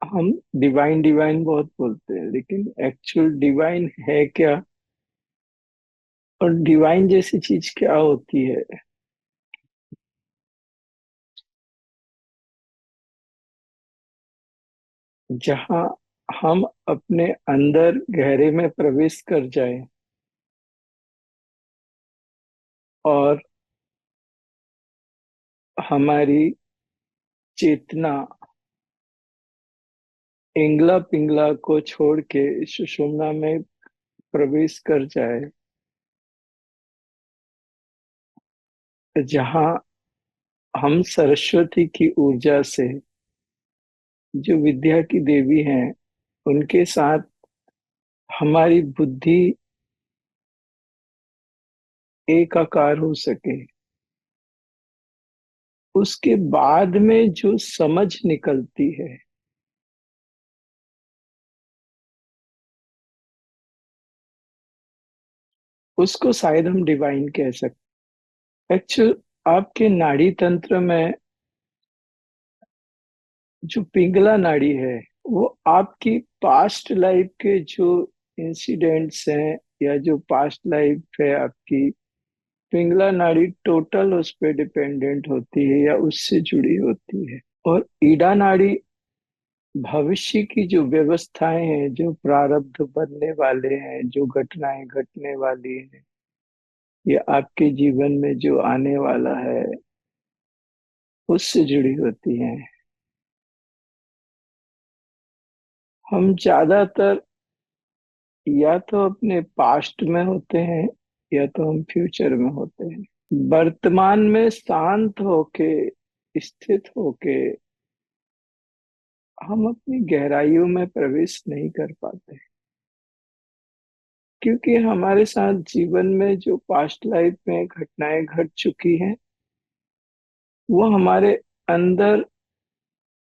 हम divine divine बहुत बोलते हैं, लेकिन एक्चुअल डिवाइन है क्या? और डिवाइन जैसी चीज क्या होती है? जहाँ हम अपने अंदर गहरे में प्रवेश कर जाएं और हमारी चेतना इंगला पिंगला को छोड़ के सुषुम्ना में प्रवेश कर जाए, जहाँ हम सरस्वती की ऊर्जा से, जो विद्या की देवी हैं, उनके साथ हमारी बुद्धि एकाकार हो सके। उसके बाद में जो समझ निकलती है, उसको शायद हम डिवाइन कह सकते। एक्चुअल आपके नाड़ी तंत्र में जो पिंगला नाड़ी है, वो आपकी पास्ट लाइफ के जो इंसिडेंट्स हैं, या जो पास्ट लाइफ है आपकी, पिंगला नाड़ी टोटल उस पे डिपेंडेंट होती है या उससे जुड़ी होती है। और ईडा नाड़ी भविष्य की जो व्यवस्थाएं हैं, जो प्रारब्ध बनने वाले हैं, जो घटनाएं घटने वाली हैं, या आपके जीवन में जो आने वाला है, उससे जुड़ी होती हैं। हम ज्यादातर या तो अपने पास्ट में होते हैं, या तो हम फ्यूचर में होते हैं। वर्तमान में शांत होके, स्थित होके हम अपनी गहराइयों में प्रवेश नहीं कर पाते, क्योंकि हमारे साथ जीवन में जो पास्ट लाइफ में घटनाएं घट चुकी हैं, वो हमारे अंदर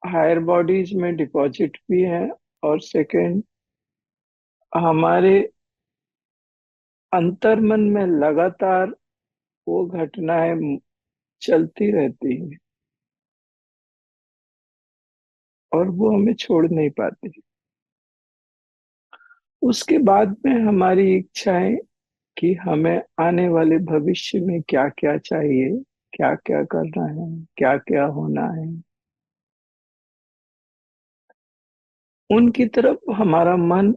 हायर बॉडीज में डिपॉजिट भी है। और सेकंड, हमारे अंतर्मन में लगातार वो घटनाएं चलती रहती हैं और वो हमें छोड़ नहीं पाती। उसके बाद में हमारी इच्छाएं कि हमें आने वाले भविष्य में क्या क्या चाहिए, क्या क्या करना है, क्या क्या होना है, उनकी तरफ हमारा मन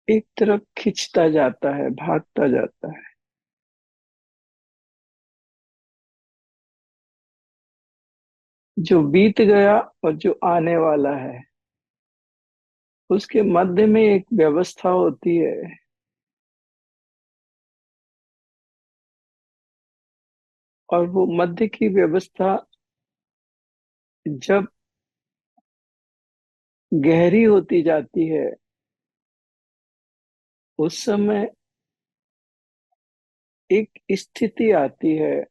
एक तरफ खिंचता जाता है, भागता जाता है। जो बीत गया और जो आने वाला है, उसके मध्य में एक व्यवस्था होती है। और वो मध्य की व्यवस्था जब गहरी होती जाती है, उस समय एक स्थिति आती है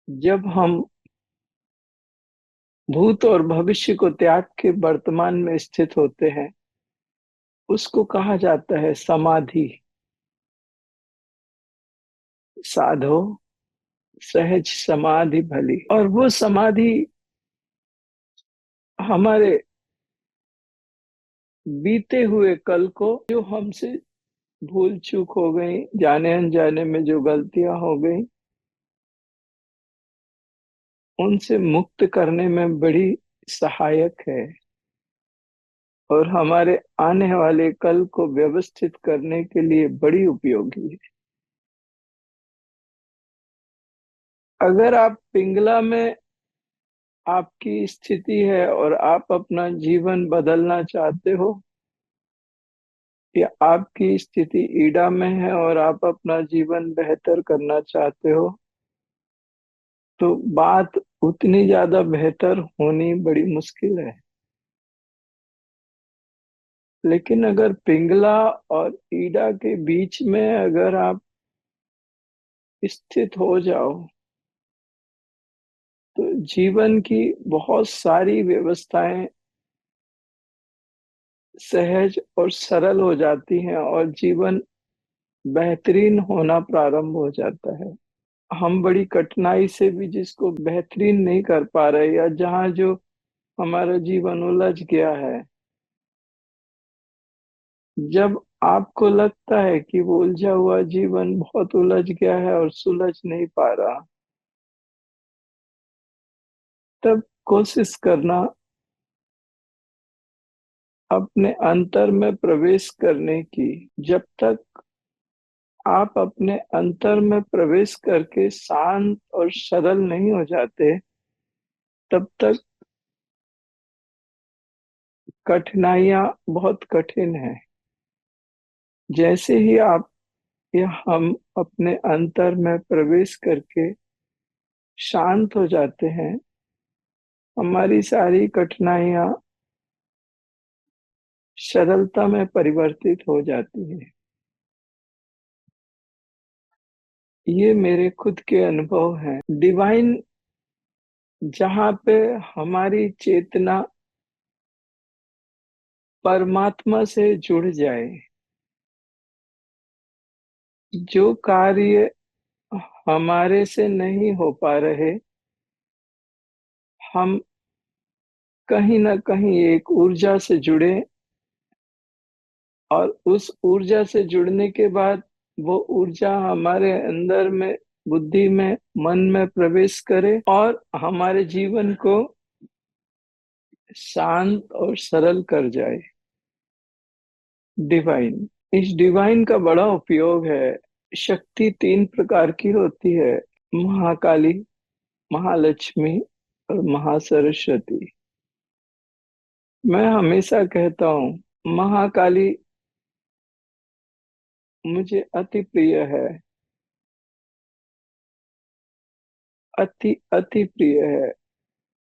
जब हम भूत और भविष्य को त्याग के वर्तमान में स्थित होते हैं। उसको कहा जाता है समाधि। साधो सहज समाधि भली। और वो समाधि हमारे बीते हुए कल को, जो हमसे भूल चूक हो गई, जाने अनजाने में जो गलतियां हो गई, उनसे मुक्त करने में बड़ी सहायक है। और हमारे आने वाले कल को व्यवस्थित करने के लिए बड़ी उपयोगी है। अगर आप पिंगला में आपकी स्थिति है और आप अपना जीवन बदलना चाहते हो, या आपकी स्थिति ईड़ा में है और आप अपना जीवन बेहतर करना चाहते हो, तो बात उतनी ज्यादा बेहतर होनी बड़ी मुश्किल है। लेकिन अगर पिंगला और ईड़ा के बीच में अगर आप स्थित हो जाओ, तो जीवन की बहुत सारी व्यवस्थाएं सहज और सरल हो जाती हैं और जीवन बेहतरीन होना प्रारंभ हो जाता है। हम बड़ी कठिनाई से भी जिसको बेहतरीन नहीं कर पा रहे, या जहाँ जो हमारा जीवन उलझ गया है। जब आपको लगता है कि वो उलझा हुआ जीवन बहुत उलझ गया है और सुलझ नहीं पा रहा, तब कोशिश करना अपने अंतर में प्रवेश करने की। जब तक आप अपने अंतर में प्रवेश करके शांत और सरल नहीं हो जाते, तब तक कठिनाइयां बहुत कठिन है। जैसे ही आप या हम अपने अंतर में प्रवेश करके शांत हो जाते हैं, हमारी सारी कठिनाइयां सरलता में परिवर्तित हो जाती है। ये मेरे खुद के अनुभव हैं। डिवाइन जहाँ पे हमारी चेतना परमात्मा से जुड़ जाए, जो कार्य हमारे से नहीं हो पा रहे, हम कहीं ना कहीं एक ऊर्जा से जुड़े, और उस ऊर्जा से जुड़ने के बाद वो ऊर्जा हमारे अंदर में, बुद्धि में, मन में प्रवेश करे और हमारे जीवन को शांत और सरल कर जाए। डिवाइन, इस डिवाइन का बड़ा उपयोग है। शक्ति तीन प्रकार की होती है: महाकाली, महालक्ष्मी और महासरस्वती। मैं हमेशा कहता हूँ महाकाली मुझे अति प्रिय है, अति अति प्रिय है।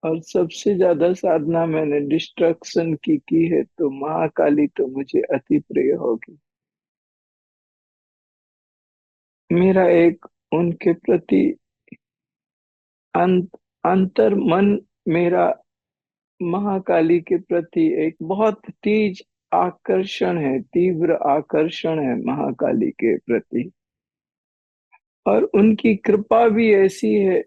और सबसे ज्यादा साधना मैंने डिस्ट्रक्शन की है, तो महाकाली तो मुझे अति प्रिय होगी। मेरा एक उनके प्रति अंतर मन, मेरा महाकाली के प्रति एक बहुत तेज आकर्षण है, तीव्र आकर्षण है महाकाली के प्रति। और उनकी कृपा भी ऐसी है,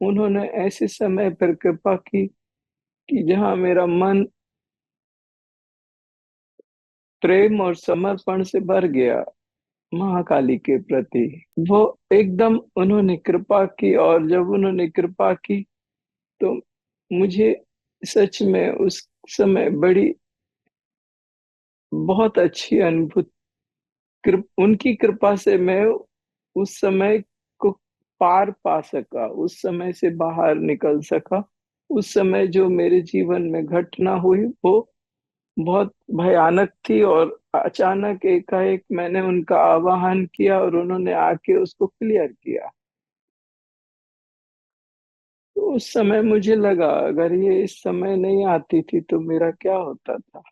उन्होंने ऐसे समय पर कृपा की कि जहां मेरा मन प्रेम और समर्पण से भर गया महाकाली के प्रति। वो एकदम उन्होंने कृपा की, और जब उन्होंने कृपा की तो मुझे सच में उस समय बड़ी बहुत अच्छी अनुभूति, उनकी कृपा से मैं उस समय को पार पा सका, उस समय से बाहर निकल सका। उस समय जो मेरे जीवन में घटना हुई वो बहुत भयानक थी, और अचानक एकाएक मैंने उनका आवाहन किया और उन्होंने आके उसको क्लियर किया। तो उस समय मुझे लगा अगर ये इस समय नहीं आती थी तो मेरा क्या होता था।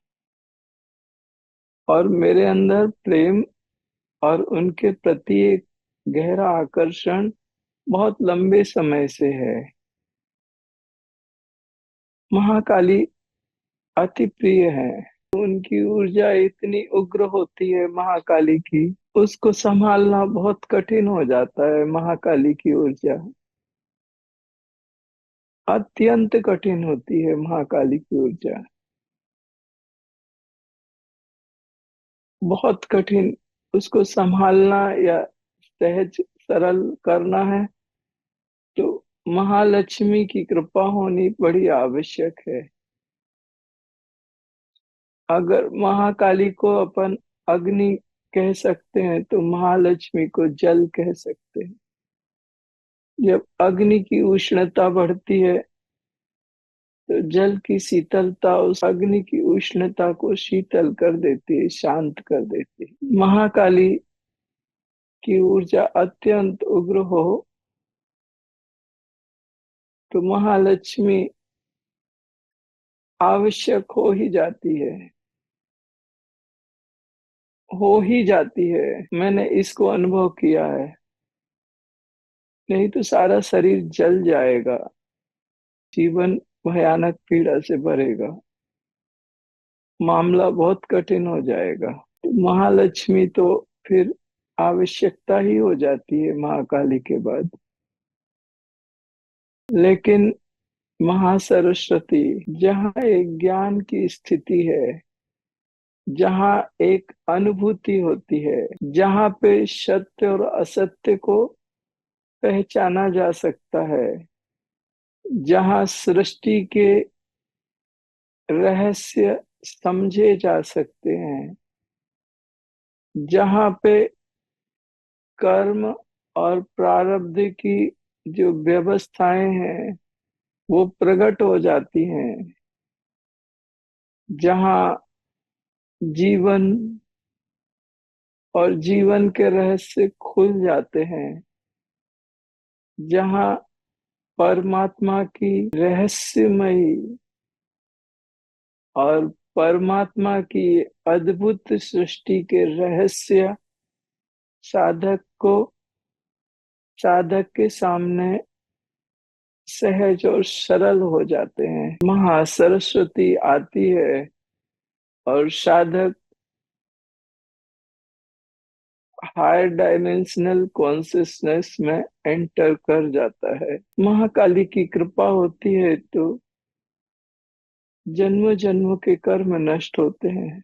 और मेरे अंदर प्रेम और उनके प्रति एक गहरा आकर्षण बहुत लंबे समय से है। महाकाली अति प्रिय है। उनकी ऊर्जा इतनी उग्र होती है महाकाली की, उसको संभालना बहुत कठिन हो जाता है। महाकाली की ऊर्जा अत्यंत कठिन होती है, महाकाली की ऊर्जा बहुत कठिन। उसको संभालना या सहज सरल करना है तो महालक्ष्मी की कृपा होनी बड़ी आवश्यक है। अगर महाकाली को अपन अग्नि कह सकते हैं तो महालक्ष्मी को जल कह सकते हैं। जब अग्नि की उष्णता बढ़ती है तो जल की शीतलता उस अग्नि की उष्णता को शीतल कर देती है, शांत कर देती है। महाकाली की ऊर्जा अत्यंत उग्र हो तो महालक्ष्मी आवश्यक हो ही जाती है, हो ही जाती है। मैंने इसको अनुभव किया है। नहीं तो सारा शरीर जल जाएगा, जीवन भयानक पीड़ा से भरेगा, मामला बहुत कठिन हो जाएगा। तो महालक्ष्मी तो फिर आवश्यकता ही हो जाती है महाकाली के बाद। लेकिन महासरस्वती, जहाँ एक ज्ञान की स्थिति है, जहाँ एक अनुभूति होती है, जहाँ पे सत्य और असत्य को पहचाना जा सकता है, जहाँ सृष्टि के रहस्य समझे जा सकते हैं, जहाँ पे कर्म और प्रारब्ध की जो व्यवस्थाएं हैं वो प्रकट हो जाती हैं, जहाँ जीवन और जीवन के रहस्य खुल जाते हैं, जहाँ परमात्मा की रहस्यमयी और परमात्मा की अद्भुत सृष्टि के रहस्य साधक को साधक के सामने सहज और सरल हो जाते हैं। महासरस्वती आती है और साधक हायर डायमेंशनल कॉन्शियसनेस में एंटर कर जाता है। महाकाली की कृपा होती है तो जन्म जन्म के कर्म नष्ट होते हैं,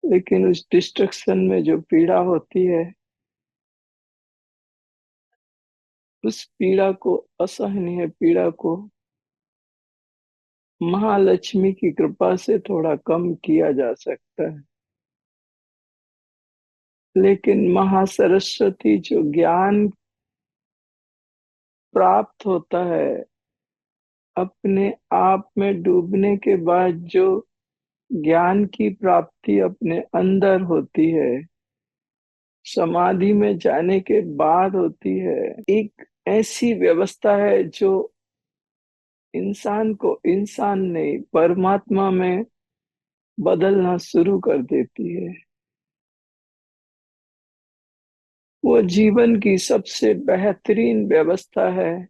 लेकिन उस डिस्ट्रक्शन में जो पीड़ा होती है, उस पीड़ा को, असहनीय पीड़ा को महालक्ष्मी की कृपा से थोड़ा कम किया जा सकता है। लेकिन महासरस्वती जो ज्ञान प्राप्त होता है, अपने आप में डूबने के बाद जो ज्ञान की प्राप्ति अपने अंदर होती है, समाधि में जाने के बाद होती है, एक ऐसी व्यवस्था है जो इंसान को इंसान नहीं परमात्मा में बदलना शुरू कर देती है। वो जीवन की सबसे बेहतरीन व्यवस्था है,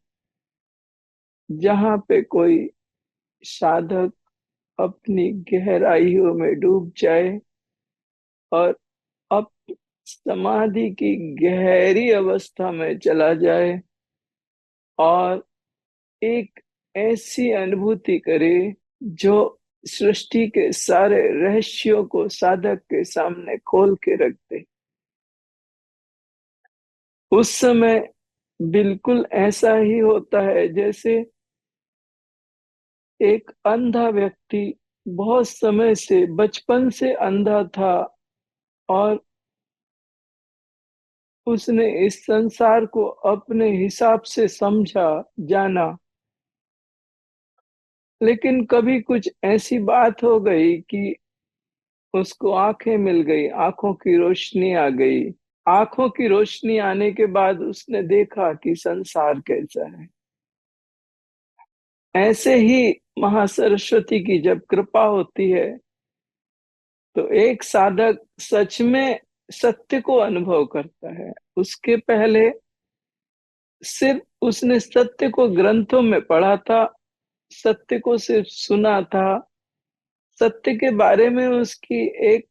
जहाँ पे कोई साधक अपनी गहराइयों में डूब जाए और अब समाधि की गहरी अवस्था में चला जाए और एक ऐसी अनुभूति करे जो सृष्टि के सारे रहस्यों को साधक के सामने खोल के रख दे। उस समय बिल्कुल ऐसा ही होता है जैसे एक अंधा व्यक्ति बहुत समय से, बचपन से अंधा था और उसने इस संसार को अपने हिसाब से समझा, जाना, लेकिन कभी कुछ ऐसी बात हो गई कि उसको आंखें मिल गई, आंखों की रोशनी आ गई। आंखों की रोशनी आने के बाद उसने देखा कि संसार कैसा है। ऐसे ही महासरस्वती की जब कृपा होती है तो एक साधक सच में सत्य को अनुभव करता है। उसके पहले सिर्फ उसने सत्य को ग्रंथों में पढ़ा था, सत्य को सिर्फ सुना था, सत्य के बारे में उसकी एक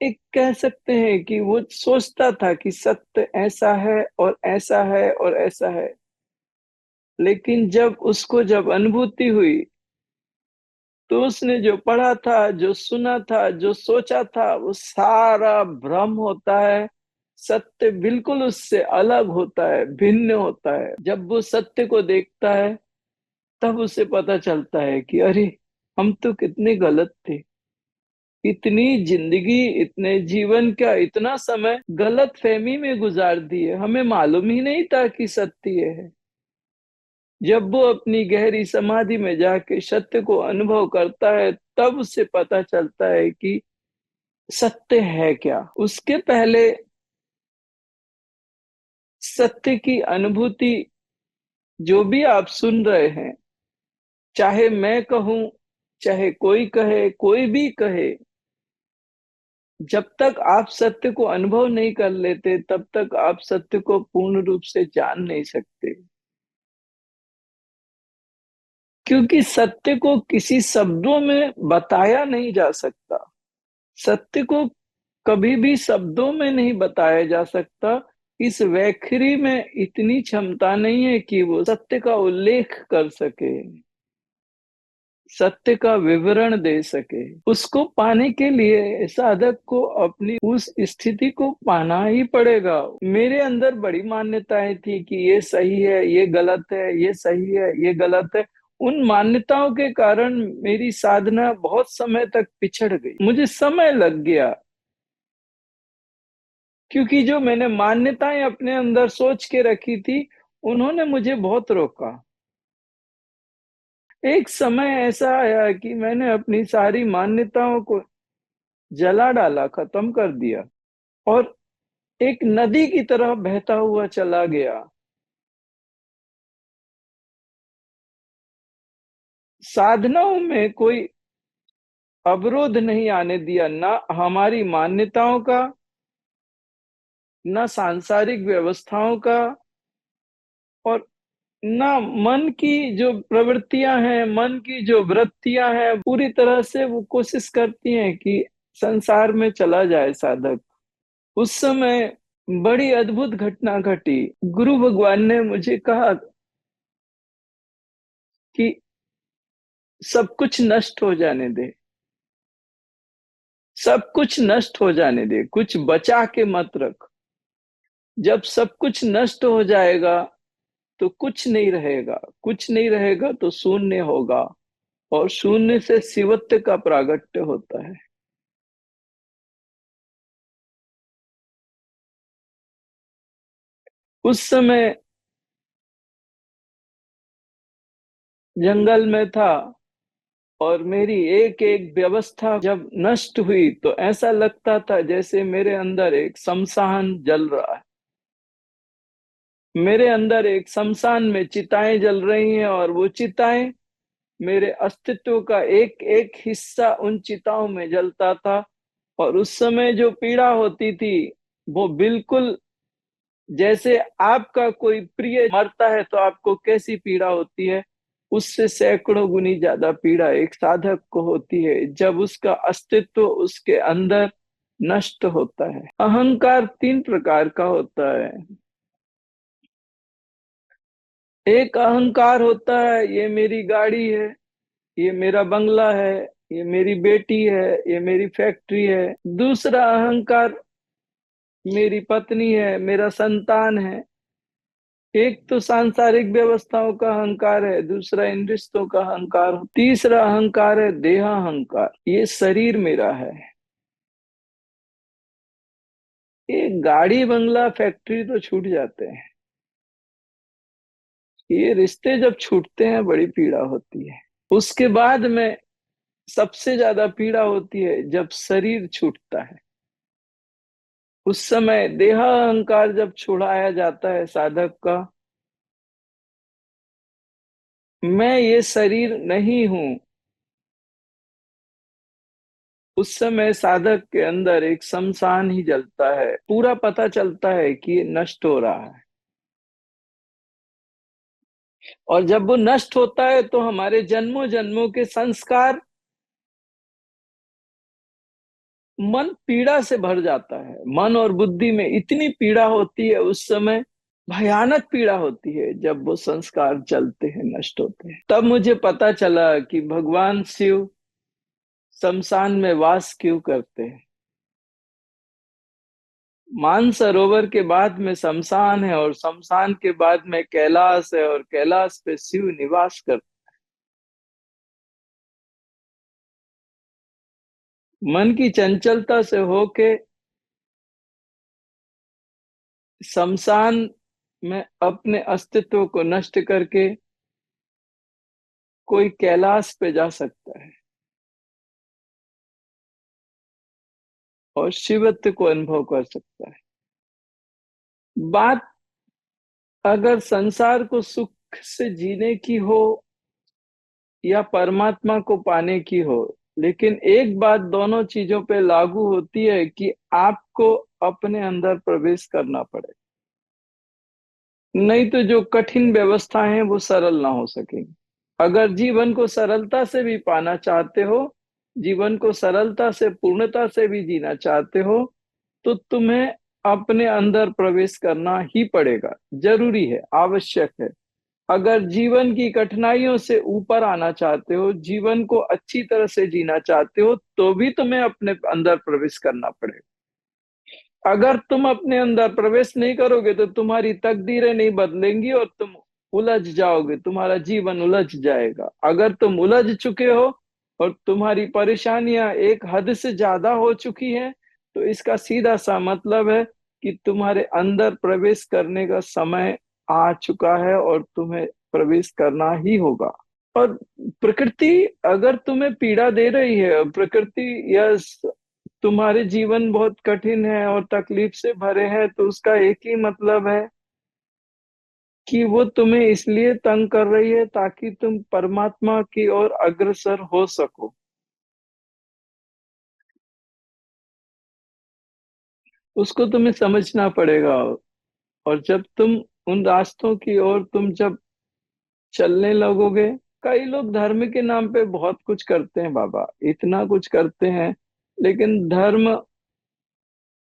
एक कह सकते हैं कि वो सोचता था कि सत्य ऐसा है और ऐसा है और ऐसा है। लेकिन जब अनुभूति हुई तो उसने जो पढ़ा था, जो सुना था, जो सोचा था, वो सारा भ्रम होता है। सत्य बिल्कुल उससे अलग होता है, भिन्न होता है। जब वो सत्य को देखता है तब उसे पता चलता है कि अरे, हम तो कितने गलत थे। इतनी जिंदगी, इतने जीवन, क्या इतना समय गलत फहमी में गुजार दिए, हमें मालूम ही नहीं था कि सत्य ये है। जब वो अपनी गहरी समाधि में जाके सत्य को अनुभव करता है तब उसे पता चलता है कि सत्य है क्या। उसके पहले सत्य की अनुभूति, जो भी आप सुन रहे हैं, चाहे मैं कहूं, चाहे कोई कहे, कोई भी कहे, जब तक आप सत्य को अनुभव नहीं कर लेते तब तक आप सत्य को पूर्ण रूप से जान नहीं सकते। क्योंकि सत्य को किसी शब्दों में बताया नहीं जा सकता। सत्य को कभी भी शब्दों में नहीं बताया जा सकता। इस वैखरी में इतनी क्षमता नहीं है कि वो सत्य का उल्लेख कर सके, सत्य का विवरण दे सके। उसको पाने के लिए साधक को अपनी उस स्थिति को पाना ही पड़ेगा। मेरे अंदर बड़ी मान्यताएं थी कि ये सही है, ये गलत है, ये सही है, ये गलत है। उन मान्यताओं के कारण मेरी साधना बहुत समय तक पिछड़ गई, मुझे समय लग गया, क्योंकि जो मैंने मान्यताएं अपने अंदर सोच के रखी थी, उन्होंने मुझे बहुत रोका। एक समय ऐसा आया कि मैंने अपनी सारी मान्यताओं को जला डाला, खत्म कर दिया, और एक नदी की तरह बहता हुआ चला गया। साधनाओं में कोई अवरोध नहीं आने दिया, ना हमारी मान्यताओं का, ना सांसारिक व्यवस्थाओं का, और ना मन की जो प्रवृत्तियां हैं, मन की जो वृत्तियां हैं, पूरी तरह से वो कोशिश करती हैं कि संसार में चला जाए साधक। उस समय बड़ी अद्भुत घटना घटी। गुरु भगवान ने मुझे कहा कि सब कुछ नष्ट हो जाने दे, सब कुछ नष्ट हो जाने दे, कुछ बचा के मत रख। जब सब कुछ नष्ट हो जाएगा तो कुछ नहीं रहेगा, कुछ नहीं रहेगा तो शून्य होगा, और शून्य से शिवत्व का प्रागट्य होता है। उस समय जंगल में था, और मेरी एक एक व्यवस्था जब नष्ट हुई तो ऐसा लगता था जैसे मेरे अंदर एक शमशान जल रहा है। मेरे अंदर एक शमशान में चिताएं जल रही हैं, और वो चिताएं मेरे अस्तित्व का एक एक हिस्सा उन चिताओं में जलता था। और उस समय जो पीड़ा होती थी, वो बिल्कुल जैसे आपका कोई प्रिय मरता है तो आपको कैसी पीड़ा होती है, उससे सैकड़ों गुनी ज्यादा पीड़ा एक साधक को होती है जब उसका अस्तित्व उसके अंदर नष्ट होता है। अहंकार तीन प्रकार का होता है। एक अहंकार होता है, ये मेरी गाड़ी है, ये मेरा बंगला है, ये मेरी बेटी है, ये मेरी फैक्ट्री है। दूसरा अहंकार मेरी पत्नी है, मेरा संतान है। एक तो सांसारिक व्यवस्थाओं का अहंकार है, दूसरा इन रिश्तों का अहंकार, तीसरा अहंकार है देहाहंकार, ये शरीर मेरा है। ये गाड़ी बंगला फैक्ट्री तो छूट जाते हैं, ये रिश्ते जब छूटते हैं बड़ी पीड़ा होती है। उसके बाद में सबसे ज्यादा पीड़ा होती है जब शरीर छूटता है। उस समय देहाहंकार जब छुड़ाया जाता है साधक का, मैं ये शरीर नहीं हूं, उस समय साधक के अंदर एक शमशान ही जलता है। पूरा पता चलता है कि ये नष्ट हो रहा है, और जब वो नष्ट होता है तो हमारे जन्मों जन्मों के संस्कार, मन पीड़ा से भर जाता है। मन और बुद्धि में इतनी पीड़ा होती है उस समय, भयानक पीड़ा होती है जब वो संस्कार जलते हैं, नष्ट होते हैं। तब मुझे पता चला कि भगवान शिव शमशान में वास क्यों करते हैं। मानसरोवर के बाद में शमशान है, और शमशान के बाद में कैलाश है, और कैलाश पे शिव निवास करते। मन की चंचलता से होके शमशान में अपने अस्तित्व को नष्ट करके कोई कैलाश पे जा सकता है और शिवत्व को अनुभव कर सकता है। बात अगर संसार को सुख से जीने की हो या परमात्मा को पाने की हो, लेकिन एक बात दोनों चीजों पे लागू होती है कि आपको अपने अंदर प्रवेश करना पड़े, नहीं तो जो कठिन व्यवस्था है वो सरल ना हो सकेगी। अगर जीवन को सरलता से भी पाना चाहते हो, जीवन को सरलता से पूर्णता से भी जीना चाहते हो, तो तुम्हें अपने अंदर प्रवेश करना ही पड़ेगा, जरूरी है, आवश्यक है। अगर जीवन की कठिनाइयों से ऊपर आना चाहते हो, जीवन को अच्छी तरह से जीना चाहते हो, तो भी तुम्हें अपने अंदर प्रवेश करना पड़ेगा। अगर तुम अपने अंदर प्रवेश नहीं करोगे तो तुम्हारी तकदीरें नहीं बदलेंगी और तुम उलझ जाओगे, तुम्हारा जीवन उलझ जाएगा। अगर तुम उलझ चुके हो और तुम्हारी परेशानियां एक हद से ज्यादा हो चुकी हैं, तो इसका सीधा सा मतलब है कि तुम्हारे अंदर प्रवेश करने का समय आ चुका है और तुम्हें प्रवेश करना ही होगा। और प्रकृति अगर तुम्हें पीड़ा दे रही है, प्रकृति या तुम्हारे जीवन बहुत कठिन है और तकलीफ से भरे हैं, तो उसका एक ही मतलब है कि वो तुम्हें इसलिए तंग कर रही है ताकि तुम परमात्मा की ओर अग्रसर हो सको। उसको तुम्हें समझना पड़ेगा। और जब तुम उन रास्तों की ओर तुम जब चलने लगोगे, कई लोग धर्म के नाम पे बहुत कुछ करते हैं बाबा, इतना कुछ करते हैं, लेकिन धर्म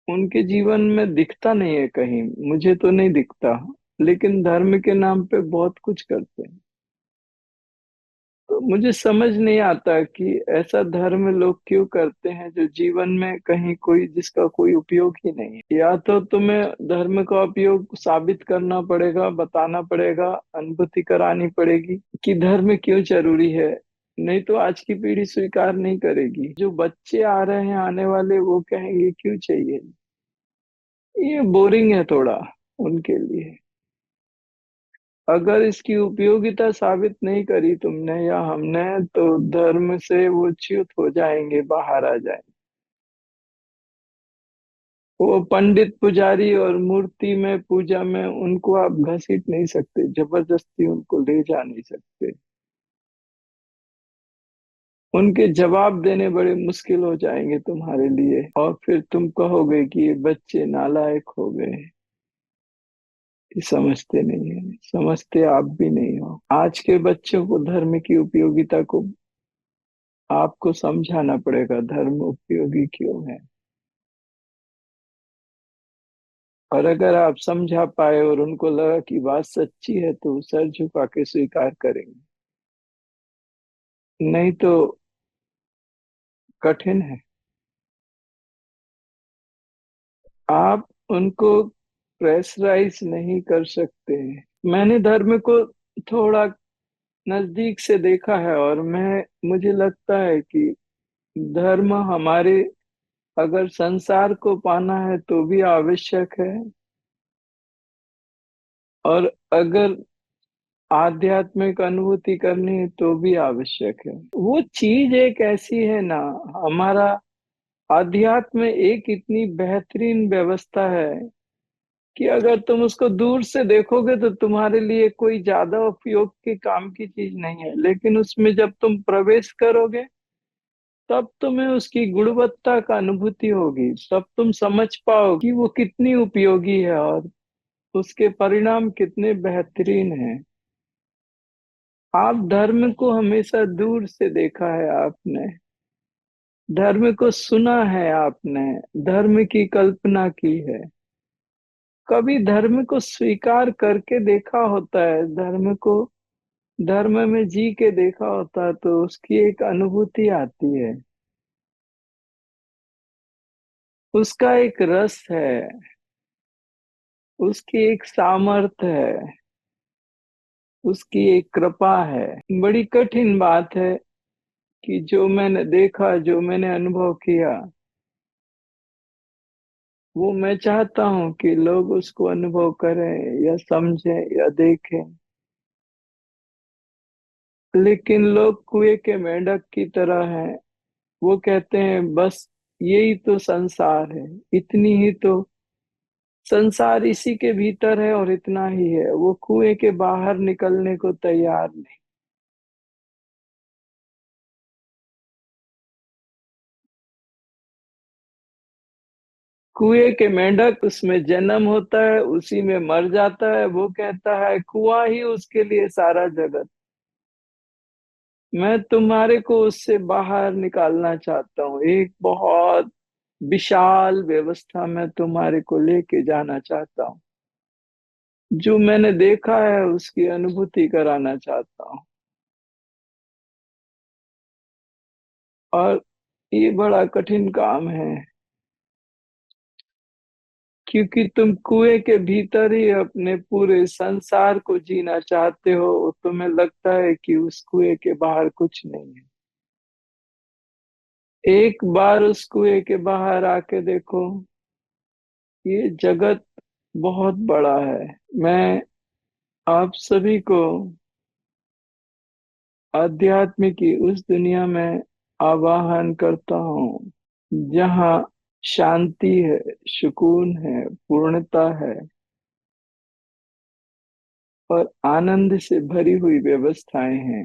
उनके जीवन में दिखता नहीं है कहीं, मुझे तो नहीं दिखता। लेकिन धर्म के नाम पे बहुत कुछ करते हैं। तो मुझे समझ नहीं आता कि ऐसा धर्म लोग क्यों करते हैं जो जीवन में कहीं कोई जिसका कोई उपयोग ही नहीं है। या तो तुम्हें धर्म का उपयोग साबित करना पड़ेगा, बताना पड़ेगा, अनुभूति करानी पड़ेगी कि धर्म क्यों जरूरी है। नहीं तो आज की पीढ़ी स्वीकार नहीं करेगी। जो बच्चे आ रहे हैं आने वाले, वो कहेंगे क्यों चाहिए, ये बोरिंग है थोड़ा उनके लिए। अगर इसकी उपयोगिता साबित नहीं करी तुमने या हमने, तो धर्म से वो च्युत हो जाएंगे, बाहर आ जाएंगे। वो पंडित पुजारी और मूर्ति में पूजा में उनको आप घसीट नहीं सकते, जबरदस्ती उनको ले जा नहीं सकते। उनके जवाब देने बड़े मुश्किल हो जाएंगे तुम्हारे लिए, और फिर तुम कहोगे कि ये बच्चे नालायक हो गए, ये समझते नहीं है। समझते आप भी नहीं हो। आज के बच्चों को धर्म की उपयोगिता को आपको समझाना पड़ेगा, धर्म उपयोगी क्यों है। और अगर आप समझा पाए और उनको लगा कि बात सच्ची है, तो वो सर झुका के स्वीकार करेंगे। नहीं तो कठिन है। आप उनको प्रेशराइज नहीं कर सकते। मैंने धर्म को थोड़ा नजदीक से देखा है, और मुझे लगता है कि धर्म हमारे, अगर संसार को पाना है तो भी आवश्यक है, और अगर आध्यात्मिक अनुभूति करनी है तो भी आवश्यक है। वो चीज एक ऐसी है ना, हमारा अध्यात्म एक इतनी बेहतरीन व्यवस्था है कि अगर तुम उसको दूर से देखोगे तो तुम्हारे लिए कोई ज्यादा उपयोग के काम की चीज नहीं है, लेकिन उसमें जब तुम प्रवेश करोगे, तब तुम्हें उसकी गुणवत्ता का अनुभूति होगी, तब तुम समझ पाओ कि वो कितनी उपयोगी है और उसके परिणाम कितने बेहतरीन हैं। आप धर्म को हमेशा दूर से देखा है आपने, धर्म को सुना है आपने, धर्म की कल्पना की है। कभी धर्म को स्वीकार करके देखा होता है, धर्म को धर्म में जी के देखा होता है, तो उसकी एक अनुभूति आती है, उसका एक रस है, उसकी एक सामर्थ्य है, उसकी एक कृपा है। बड़ी कठिन बात है कि जो मैंने देखा, जो मैंने अनुभव किया, वो मैं चाहता हूँ कि लोग उसको अनुभव करें या समझें या देखें। लेकिन लोग कुएं के मेंढक की तरह हैं। वो कहते हैं बस यही तो संसार है, इतनी ही तो संसार इसी के भीतर है और इतना ही है। वो कुएं के बाहर निकलने को तैयार नहीं। कुएं के मेंढक, उसमें जन्म होता है, उसी में मर जाता है। वो कहता है कुआं ही उसके लिए सारा जगत। मैं तुम्हारे को उससे बाहर निकालना चाहता हूँ, एक बहुत विशाल व्यवस्था में तुम्हारे को लेके जाना चाहता हूँ। जो मैंने देखा है उसकी अनुभूति कराना चाहता हूँ। और ये बड़ा कठिन काम है, क्योंकि तुम कुएं के भीतर ही अपने पूरे संसार को जीना चाहते हो। तुम्हें लगता है कि उस कुएं के बाहर कुछ नहीं है। एक बार उस कुएं के बाहर आके देखो। ये जगत बहुत बड़ा है। मैं आप सभी को अध्यात्म की उस दुनिया में आवाहन करता हूँ, जहाँ शांति है, सुकून है, पूर्णता है और आनंद से भरी हुई व्यवस्थाएं हैं।